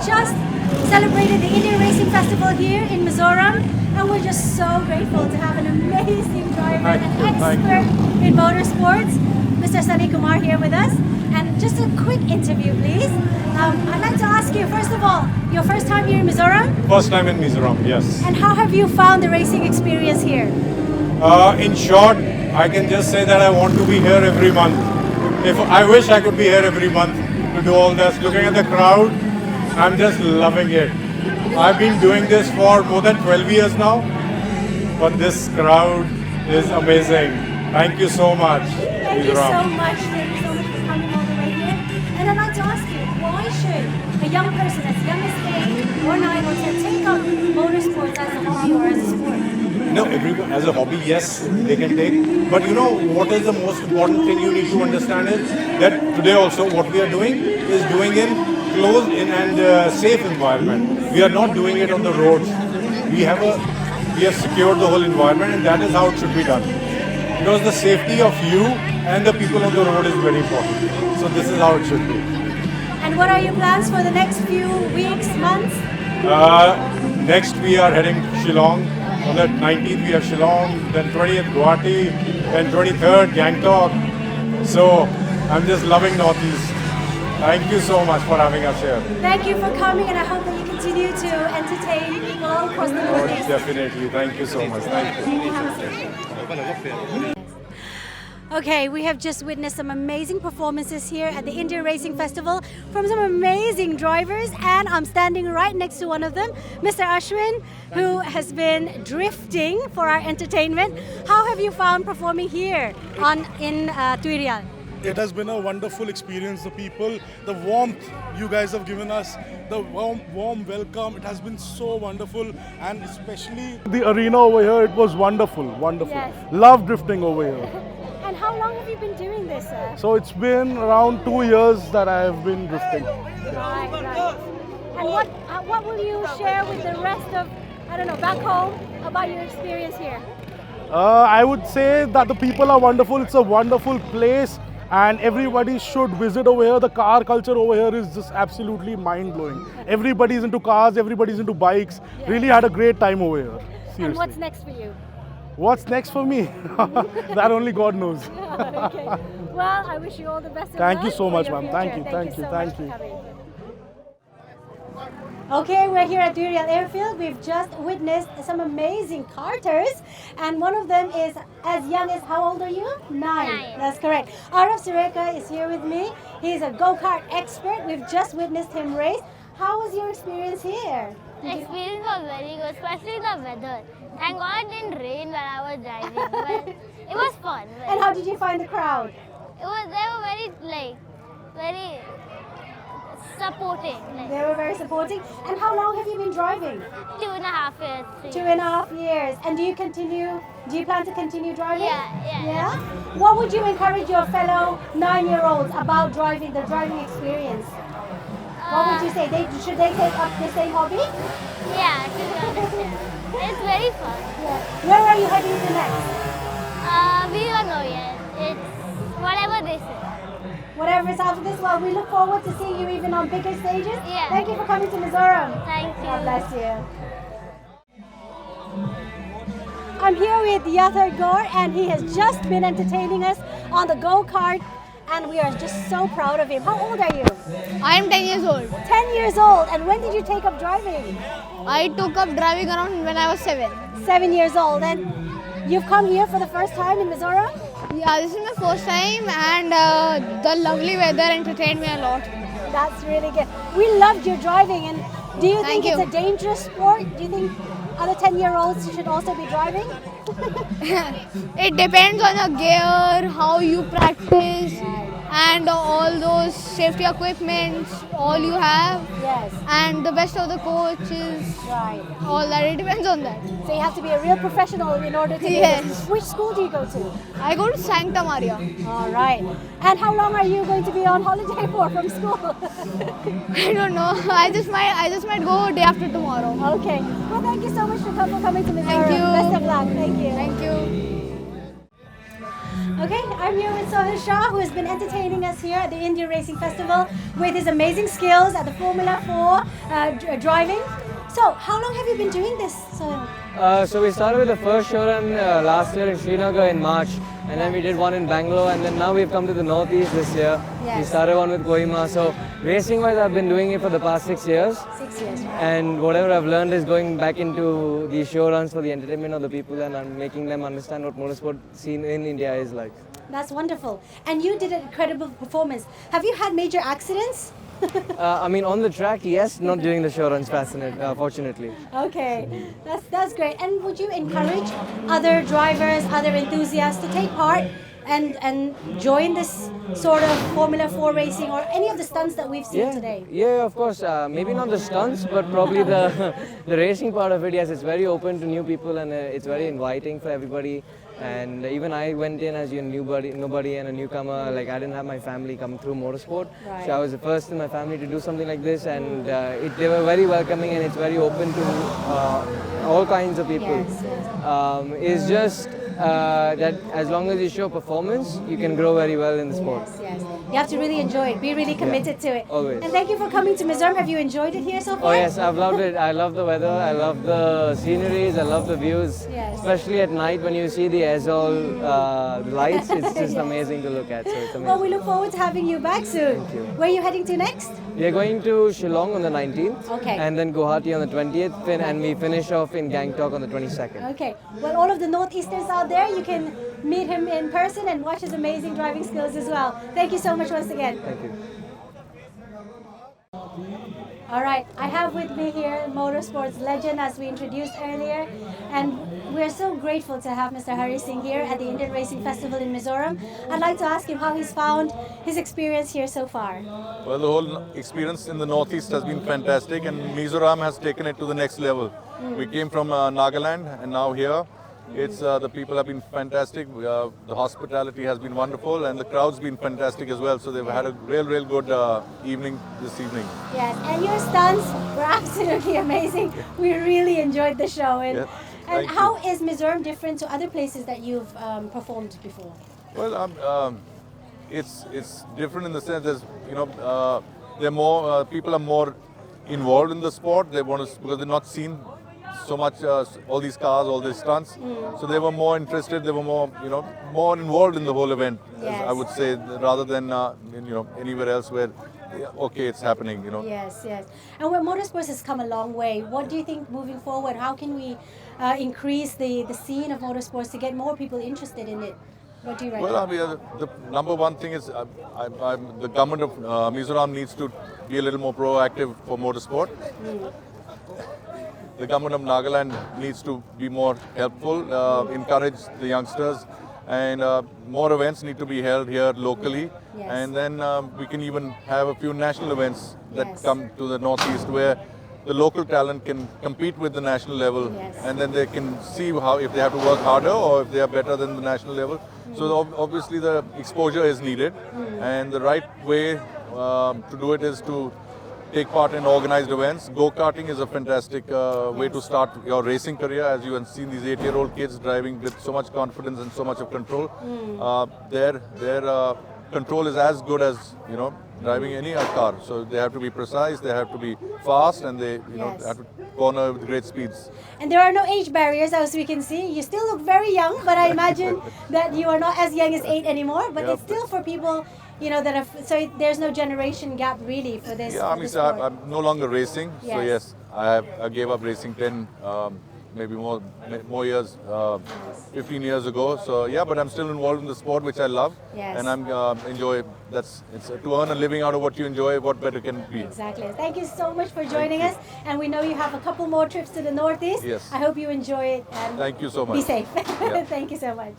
just celebrated the Indian Racing Festival here in Mizoram, and we're just so grateful to have an amazing driver, an expert in motorsports, Mr. Sunny Kumar here with us. And just a quick interview, please. I'd like to ask you, first of all, your first time here in Mizoram? First time in Mizoram, yes. And how have you found the racing experience here? In short, I can just say that I want to be here every month. If I wish I could be here every month to do all this. Looking at the crowd, I'm just loving it. I've been doing this for more than 12 years now, but this crowd is amazing. Thank you so much. Thank you so much. Thank you so much for coming all the way here. And I'd like to ask you, why should a young person as young as 8 or 9 or 10 take up motorsports as a hobby or as a sport? No, everyone as a hobby, yes, they can take. But you know what is the most important thing you need to understand is that today also what we are doing is doing in closed in and safe environment. We are not doing it on the roads. We have secured the whole environment, and that is how it should be done. Because the safety of you and the people on the road is very important. So this is how it should be. And what are your plans for the next few weeks, months? Next we are heading to Shillong. On the 19th we are Shillong, then 20th Guwahati, then 23rd Gangtok. So I'm just loving Northeast. Thank you so much for having us here. Thank you for coming, and I hope that you continue to entertain people all across the Northeast. Definitely. Thank you so much. Thank you. Okay, we have just witnessed some amazing performances here at the Indian Racing Festival from some amazing drivers, and I'm standing right next to one of them, Mr. Ashwin, who has been drifting for our entertainment. How have you found performing here in Tyre? It has been a wonderful experience. The people, the warmth you guys have given us, the warm welcome, it has been so wonderful, and especially the arena over here, it was wonderful. Yes. Love drifting over here. And how long have you been doing this, sir? So it's been around 2 years that I have been drifting. Right. And what will you share with the rest of, back home about your experience here? I would say that the people are wonderful. It's a wonderful place, and everybody should visit over here. The car culture over here is just absolutely mind-blowing. Everybody's into cars, everybody's into bikes. Yeah. Really had a great time over here. Seriously. And what's next for you? What's next for me? That only God knows. Okay. Well, I wish you all the best of luck. Thank you so much, ma'am. Thank you. Thank you. Okay, we're here at Tyre Airfield. We've just witnessed some amazing karters, and one of them is as young as, how old are you? 9. That's correct. Arav Sureka is here with me. He's a go-kart expert. We've just witnessed him race. How was your experience here? Experience was very good, especially the weather. Thank God it didn't rain when I was driving, but it was fun. And how did you find the crowd? They were very supporting. They were very supporting. And how long have you been driving? 2.5 years. 2.5 years. And do you plan to continue driving? Yeah. What would you encourage your fellow 9-year-olds about the driving experience? What would you say? Should they take up the same hobby? Yeah, to be honest. It's very fun. Yeah. Where are you heading to next? We don't know yet. It's whatever they say. Whatever is after this, well, we look forward to seeing you even on bigger stages. Yeah. Thank you for coming to Mizoram. Thank you. God bless you. I'm here with Yathar Gaur, and he has just been entertaining us on the go-kart, and we are just so proud of him. How old are you? I am 10 years old. 10 years old. And when did you take up driving? I took up driving around when I was 7. 7 years old. And you've come here for the first time in Mizoram? Yeah, this is my first time, and the lovely weather entertained me a lot. That's really good. We loved your driving. And do you think it's a dangerous sport? Do you think other 10-year-olds should also be driving? It depends on your gear, how you practice, and all those safety equipment, all you have. Yes. And the best of the coaches. Right. All that, it depends on that. So you have to be a real professional in order to do Yes. this. Which school do you go to? I go to Sancta Maria. All right. And how long are you going to be on holiday for from school? I don't know. I just might go day after tomorrow. Okay. Well, thank you so much for coming to Mizoram. Thank you. Best of luck. Thank you. Thank you. Okay, I'm here with Sohil Shah, who has been entertaining us here at the Indian Racing Festival with his amazing skills at the Formula 4 driving. So, how long have you been doing this, Sohil? So we started with the first show run last year in Srinagar in March, and then we did one in Bangalore, and then now we've come to the Northeast this year. Yes. We started one with Kohima. So racing-wise, I've been doing it for the past 6 years. 6 years, right? And whatever I've learned is going back into these show runs for the entertainment of the people, and I'm making them understand what motorsport scene in India is like. That's wonderful. And you did an incredible performance. Have you had major accidents? I mean, on the track, yes, not during the show runs, fortunately. Okay, that's great. And would you encourage other drivers, other enthusiasts to take part and join this sort of Formula 4 racing or any of the stunts that we've seen today? Yeah, of course. Maybe not the stunts, but probably the the racing part of it. Yes, it's very open to new people, and it's very inviting for everybody. And even I went in as nobody and a newcomer. Like, I didn't have my family come through motorsport, so I was the first in my family to do something like this. And they were very welcoming, and it's very open to all kinds of people. Yes. It's just that as long as you show performance, you can grow very well in the sport. Yes. You have to really enjoy it. Be really committed to it. Always. And thank you for coming to Mizoram. Have you enjoyed it here so far? Oh yes, I've loved it. I love the weather. I love the sceneries. I love the views. Yes. Especially at night when you see the Azol lights. It's just amazing to look at. So it's amazing. Well, we look forward to having you back soon. Thank you. Where are you heading to next? We are going to Shillong on the 19th. Okay. And then Guwahati on the 20th. And we finish off in Gangtok on the 22nd. Okay. Well, all of the Northeasters out there, you can meet him in person and watch his amazing driving skills as well. Thank you so much once again. Thank you. All right, I have with me here Motorsports legend, as we introduced earlier, and we're so grateful to have Mr. Hari Singh here at the Indian Racing Festival in Mizoram. I'd like to ask him how he's found his experience here so far. Well, the whole experience in the Northeast has been fantastic, and Mizoram has taken it to the next level. We came from Nagaland, and now here. It's the people have been fantastic. The hospitality has been wonderful, and the crowd's been fantastic as well. So they've had a real good evening this evening. Yes, and your stunts were absolutely amazing. We really enjoyed the show. And how is Mizoram different to other places that you've performed before? Well, it's different in the sense that they're more people are more involved in the sport. They want to, because they're not seen so much all these cars, all these stunts. So they were more interested. They were more more involved in the whole event. Yes. I would say, rather than anywhere else where okay, it's happening. Yes. And where motorsports has come a long way, what do you think moving forward? How can we increase the scene of motorsports to get more people interested in it? What do you reckon? Well, I mean, the number one thing is the government of Mizoram needs to be a little more proactive for motorsport. The government of Nagaland needs to be more helpful, encourage the youngsters, and more events need to be held here locally. Yes. And then we can even have a few national events that come to the Northeast where the local talent can compete with the national level, and then they can see how if they have to work harder or if they are better than the national level. So obviously the exposure is needed, and the right way to do it is to take part in organized events. Go-karting is a fantastic way to start your racing career, as you have seen these 8-year-old kids driving with so much confidence and so much of control. Their control is as good as driving any car. So they have to be precise, they have to be fast, and they have to corner with great speeds. And there are no age barriers, as we can see. You still look very young, but I imagine that you are not as young as 8 anymore. But it's still for people that are, so there's no generation gap really for this. Yeah, I mean, I'm no longer racing. So yes, I gave up racing 10, maybe more years, 15 years ago. So yeah, but I'm still involved in the sport, which I love, and I'm enjoy. It's to earn a living out of what you enjoy. What better can it be? Exactly. Thank you so much for joining us, and we know you have a couple more trips to the Northeast. Yes. I hope you enjoy it. And thank you so much. Be safe. Yeah. Thank you so much.